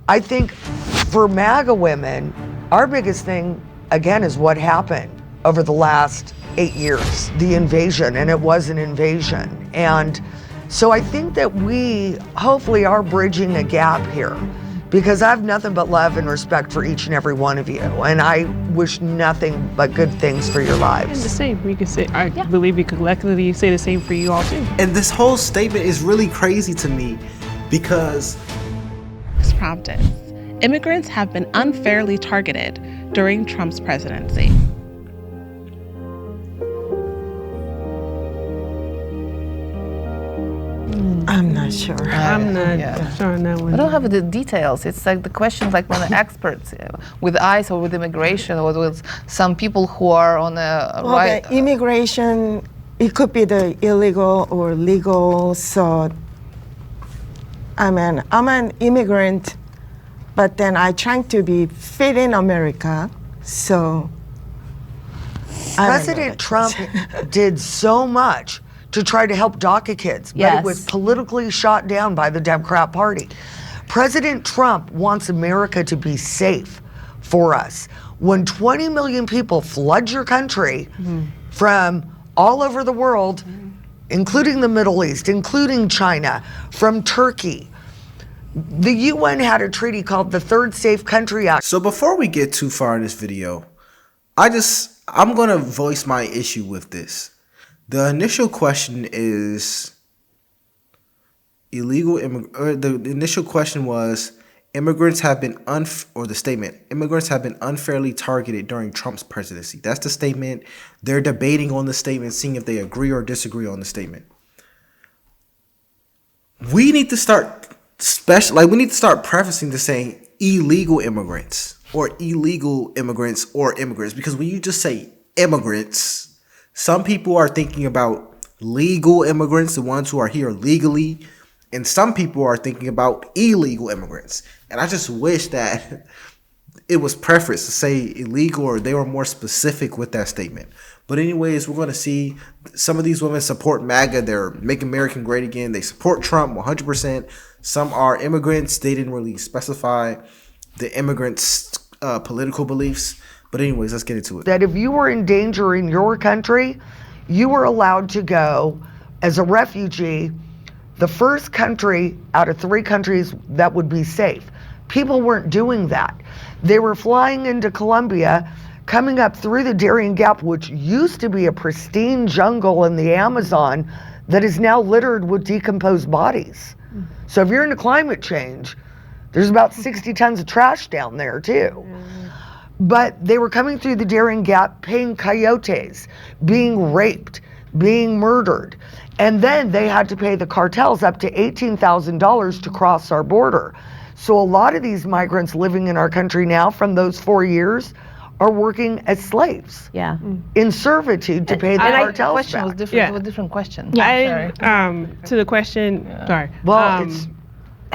I think for MAGA women, our biggest thing, again, is what happened over the last 8 years, the invasion, and it was an invasion. And so I think that we hopefully are bridging a gap here, because I have nothing but love and respect for each and every one of you. And I wish nothing but good things for your lives. And the same, we could say, I believe we could collectively say the same for you all too. And this whole statement is really crazy to me because prompted. Immigrants have been unfairly targeted during Trump's presidency. I'm not sure. I'm not sure on that one. I don't have the details. It's like the questions like when the experts with ICE or with immigration or with some people who are on the right. The immigration, it could be the illegal or legal. So, I mean, I'm an immigrant, but then I trying to be fit in America. So, President Trump did so much to try to help DACA kids, but it was politically shot down by the Democrat Party. President Trump wants America to be safe for us. When 20 million people flood your country from all over the world, including the Middle East, including China, from Turkey, the UN had a treaty called the Third Safe Country Act. So before we get too far in this video, I'm gonna voice my issue with this. The initial question is the initial question was immigrants have been immigrants have been unfairly targeted during Trump's presidency. That's the statement. They're debating on the statement, seeing if they agree or disagree on the statement. We need to start prefacing to saying illegal immigrants or illegal immigrants or immigrants, because when you just say immigrants, some people are thinking about legal immigrants, the ones who are here legally, and some people are thinking about illegal immigrants. And I just wish that it was prefaced to say illegal, or they were more specific with that statement. But anyways, we're going to see some of these women support MAGA. They're Make America Great Again. They support Trump 100%. Some are immigrants. They didn't really specify the immigrants' political beliefs. But anyways, let's get into it. That if you were in danger in your country, you were allowed to go as a refugee, the first country out of 3 countries that would be safe. People weren't doing that. They were flying into Colombia, coming up through the Darien Gap, which used to be a pristine jungle in the Amazon that is now littered with decomposed bodies. So if you're into climate change, there's about 60 tons of trash down there too. But they were coming through the Darien Gap, paying coyotes, being raped, being murdered. And then they had to pay the cartels up to $18,000 to cross our border. So a lot of these migrants living in our country now from those 4 years are working as slaves. Yeah. In servitude to pay the cartels question back. was different. With a different question. To the question, sorry. Well,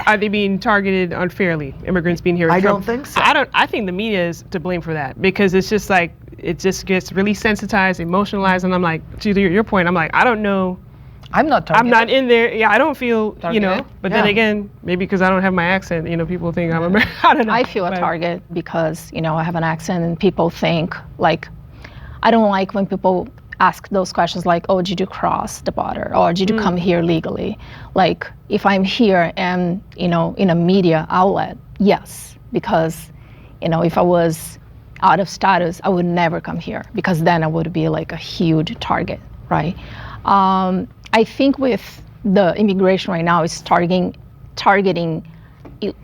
are they being targeted unfairly? Immigrants being here? I don't think so. I think the media is to blame for that, because it's just like, it just gets really sensitized, emotionalized, and I'm like, to your point, I'm like, I don't know. I'm not targeted. I'm not in there. Yeah, I don't feel, Targeted? But then again, maybe because I don't have my accent, people think I'm American. I don't know. I feel a target because, I have an accent and people think, like, I don't like when people ask those questions like, oh, did you cross the border? Or did you come here legally? Like, if I'm here and, in a media outlet, yes, because, if I was out of status, I would never come here, because then I would be like a huge target, right? I think with the immigration right now is targeting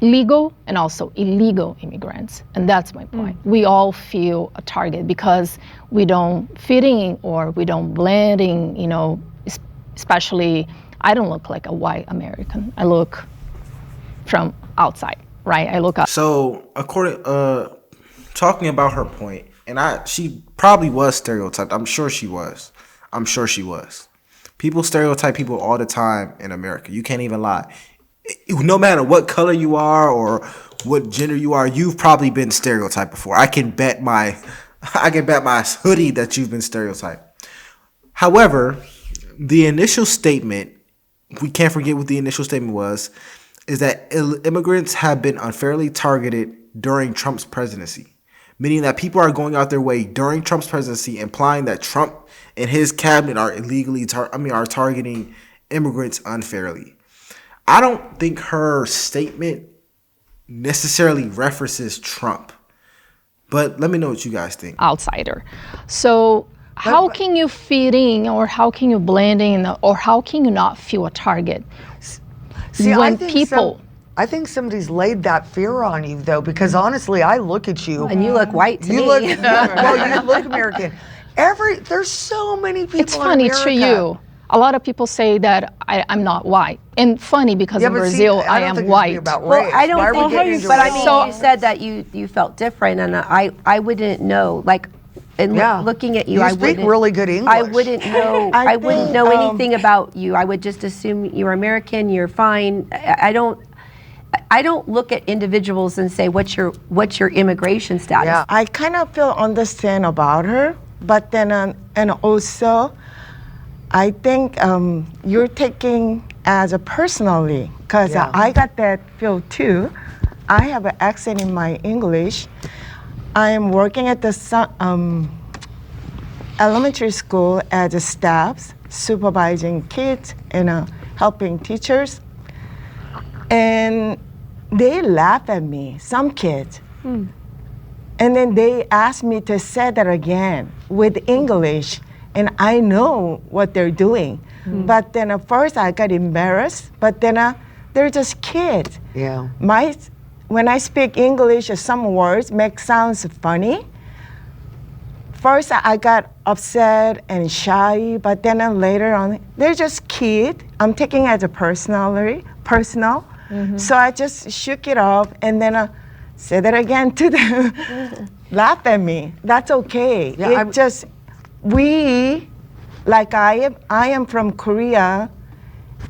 legal and also illegal immigrants. And that's my point. We all feel a target because we don't fit in or we don't blend in, especially, I don't look like a white American. I look from outside, right? I look up. So talking about her point, and she probably was stereotyped. I'm sure she was. People stereotype people all the time in America. You can't even lie. No matter what color you are or what gender you are, you've probably been stereotyped before. I can bet my hoodie that you've been stereotyped. However, the initial statement, we can't forget what the initial statement was. is that immigrants have been unfairly targeted during Trump's presidency, meaning that people are going out their way during Trump's presidency, implying that Trump and his cabinet are are targeting immigrants unfairly. I don't think her statement necessarily references Trump, but let me know what you guys think. Outsider. So how can you fit in, or how can you blend in, or how can you not feel a target? See, when people... I think somebody's laid that fear on you, though, because honestly, I look at you. And you look white to you me. Look, well, you look American. There's so many people It's in funny America. to you. A lot of people say that I'm not white. And funny because in but see, Brazil, I don't am think it should white. be about Well, race. I don't Why are we think, getting into but I race? mean, you said that you felt different, and I wouldn't know. Like, looking at you, You I speak wouldn't. really good English. I wouldn't know. I wouldn't know anything about you. I would just assume you're American. You're fine. I don't look at individuals and say what's your immigration status. Yeah. I kind of feel understand about her, but then and also, I think you're taking as a personally, because I got that feel too. I have an accent in my English. I am working at the elementary school as a staff, supervising kids and helping teachers. And they laugh at me, some kids. And then they ask me to say that again with English, and I know what they're doing. But then at first I got embarrassed, but then they're just kids. Yeah. When I speak English, some words make sounds funny. First I got upset and shy, but then later on, they're just kids. I'm taking it as a personal. So I just shook it off and then said it again to them. Laugh at me. That's okay. Yeah, I am from Korea,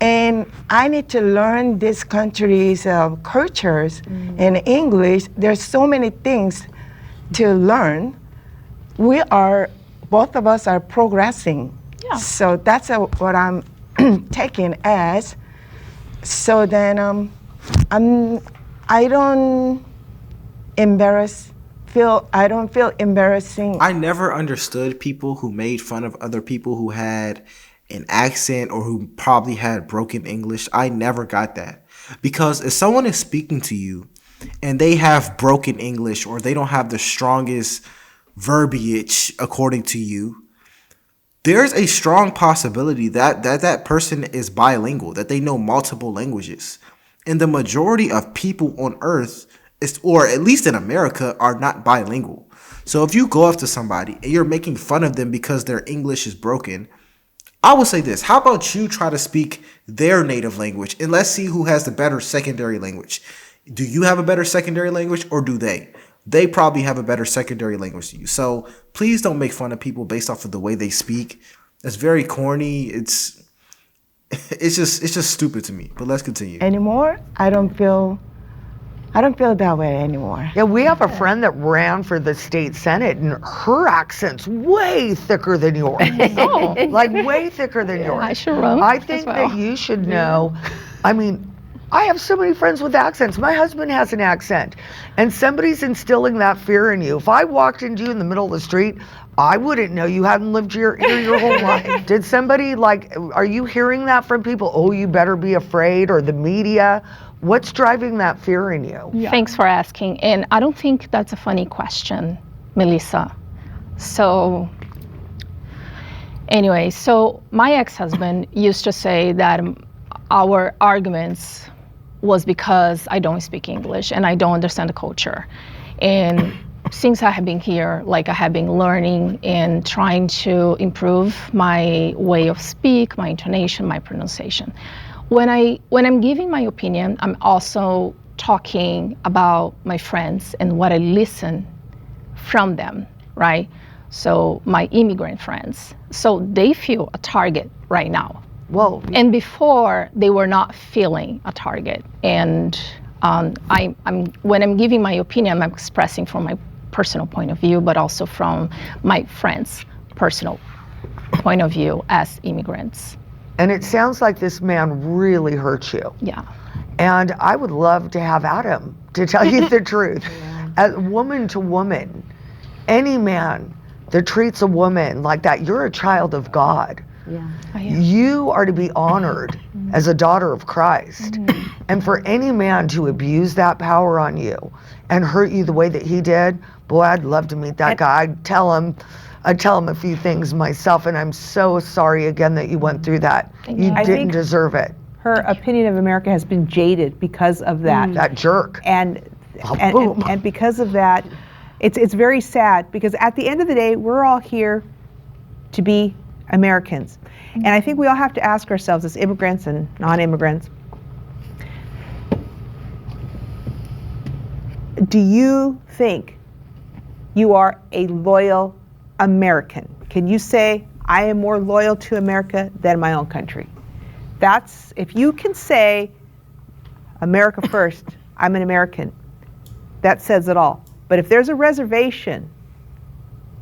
and I need to learn this country's cultures and English. There's so many things to learn. Both of us are progressing. Yeah. So that's what I'm taking as. So then I don't feel embarrassing. I never understood people who made fun of other people who had an accent or who probably had broken English. I never got that. Because if someone is speaking to you and they have broken English or they don't have the strongest verbiage according to you, there's a strong possibility that person is bilingual, that they know multiple languages. And the majority of people on earth, or at least in America, are not bilingual. So if you go up to somebody and you're making fun of them because their English is broken, I will say this: how about you try to speak their native language and let's see who has the better secondary language. Do you have a better secondary language, or do they? They probably have a better secondary language to you. So please don't make fun of people based off of the way they speak. It's very corny. It's just stupid to me. But let's continue. Anymore, I don't feel that way anymore. Yeah, we have a friend that ran for the state senate, and her accent's way thicker than yours. Like way thicker than yours. I should run I as think well. that you should know. I mean, I have so many friends with accents. My husband has an accent, and somebody's instilling that fear in you. If I walked into you in the middle of the street, I wouldn't know you hadn't lived here your whole life. Did somebody are you hearing that from people? Oh, you better be afraid, or the media? What's driving that fear in you? Yeah. Thanks for asking. And I don't think that's a funny question, Melissa. So anyway, so my ex-husband used to say that our arguments was because I don't speak English and I don't understand the culture. And since I have been here, I have been learning and trying to improve my way of speak, my intonation, my pronunciation. When I'm giving my opinion, I'm also talking about my friends and what I listen from them, right? So my immigrant friends. So they feel a target right now. Whoa. And before, they were not feeling a target. And when I'm giving my opinion, I'm expressing from my personal point of view, but also from my friends' personal point of view as immigrants. And it sounds like this man really hurt you. Yeah. And I would love to have Adam, to tell you the truth. As woman to woman, any man that treats a woman like that, you're a child of God. You are to be honored as a daughter of Christ. And for any man to abuse that power on you and hurt you the way that he did, boy, I'd love to meet that guy. I'd tell him a few things myself, and I'm so sorry again that you went through that. You I didn't think deserve it. her opinion of America has been jaded because of that. That jerk. And Boom. and because of that, it's very sad, because at the end of the day, we're all here to be Americans. And I think we all have to ask ourselves, as immigrants and non-immigrants, do you think you are a loyal American? Can you say, I am more loyal to America than my own country? That's, if you can say, America first, I'm an American, that says it all. But if there's a reservation,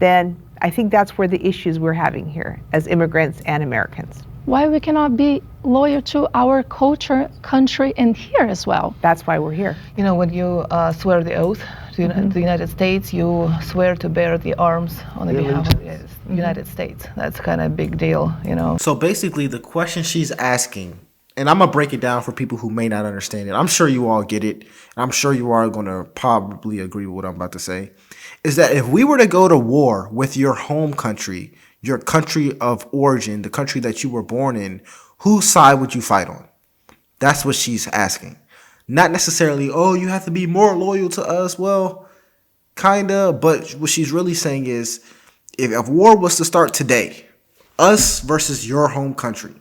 then I think that's where the issues we're having here as immigrants and Americans. Why we cannot be loyal to our culture, country, and here as well? That's why we're here. You know, when you swear the oath to the United States, you swear to bear the arms on the behalf of the United States. That's kind of a big deal, you know. So basically, the question she's asking, and I'm going to break it down for people who may not understand it. I'm sure you all get it. And I'm sure you are going to probably agree with what I'm about to say. Is that if we were to go to war with your home country, your country of origin, the country that you were born in, whose side would you fight on? That's what she's asking. Not necessarily, oh, you have to be more loyal to us. Well, kind of. But what she's really saying is, if war was to start today, us versus your home country,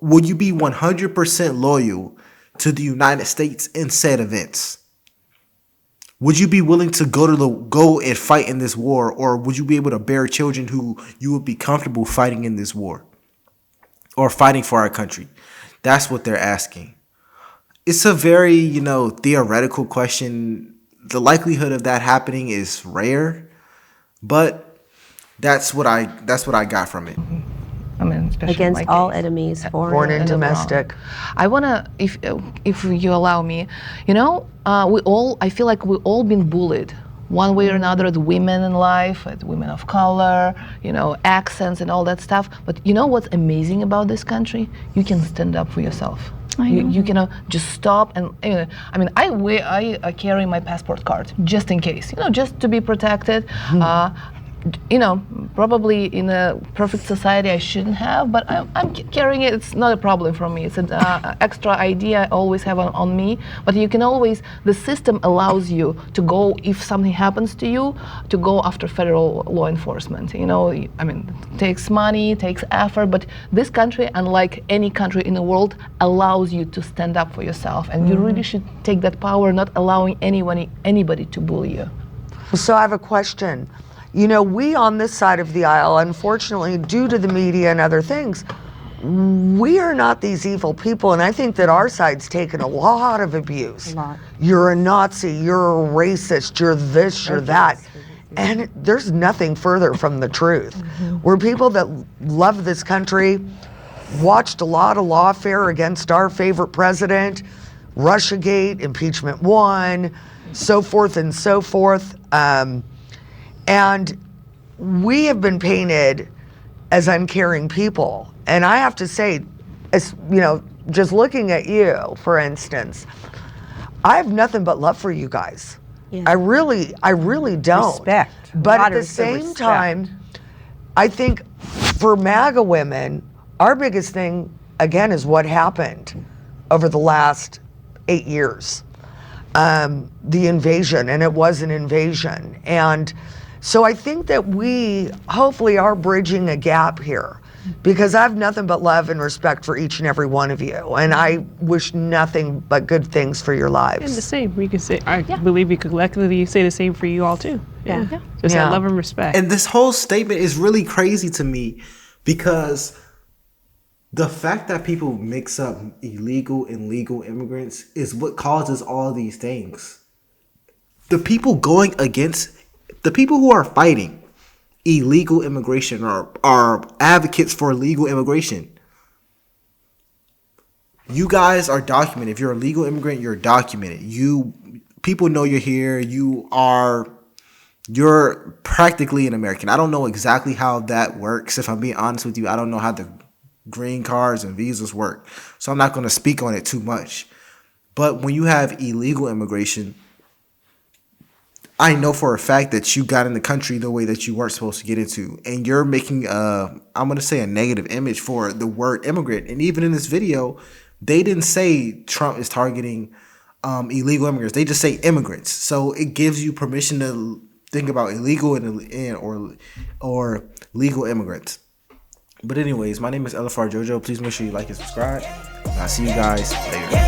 would you be 100% loyal to the United States in said events? Would you be willing to go and fight in this war, or would you be able to bear children who you would be comfortable fighting in this war or fighting for our country? That's what they're asking. It's a very, theoretical question. The likelihood of that happening is rare, but that's what I got from it. I mean, especially Against in my all case. enemies, Born and domestic. I wanna, if you allow me, I feel like we all been bullied one way or another, the women in life, the women of color, accents and all that stuff. But you know what's amazing about this country? You can stand up for yourself. You can just stop and I carry my passport card just in case, just to be protected. Probably in a perfect society I shouldn't have, but I'm carrying it. It's not a problem for me. It's an extra idea I always have on me. But you can always, the system allows you to go, if something happens to you, to go after federal law enforcement. It takes money, takes effort, but this country, unlike any country in the world, allows you to stand up for yourself. And you really should take that power, not allowing anybody to bully you. So I have a question. We on this side of the aisle, unfortunately, due to the media and other things, we are not these evil people. And I think that our side's taken a lot of abuse. A lot. You're a Nazi, you're a racist, you're this, you're that. And there's nothing further from the truth. We're people that love this country, watched a lot of lawfare against our favorite president, Russiagate, impeachment 1, so forth and so forth. And we have been painted as uncaring people. And I have to say, just looking at you, for instance, I have nothing but love for you guys. Yeah. I really don't. Respect. But at the Waters of same respect. time, I think for MAGA women, our biggest thing, again, is what happened over the last 8 years. The invasion, and it was an invasion. And so I think that we hopefully are bridging a gap here, because I have nothing but love and respect for each and every one of you. And I wish nothing but good things for your lives. And the same. We could say, I believe we could collectively say the same for you all too. Yeah. Just that love and respect. And this whole statement is really crazy to me, because the fact that people mix up illegal and legal immigrants is what causes all these things. The people who are fighting illegal immigration are advocates for legal immigration. You guys are documented. If you're a legal immigrant, you're documented. People know you're here. You're practically an American. I don't know exactly how that works. If I'm being honest with you, I don't know how the green cards and visas work. So I'm not going to speak on it too much. But when you have illegal immigration, I know for a fact that you got in the country the way that you weren't supposed to get into. And you're making, I'm going to say, a negative image for the word immigrant. And even in this video, they didn't say Trump is targeting illegal immigrants. They just say immigrants. So it gives you permission to think about illegal or legal immigrants. But anyways, my name is Elifar Jojo. Please make sure you like and subscribe. And I'll see you guys later.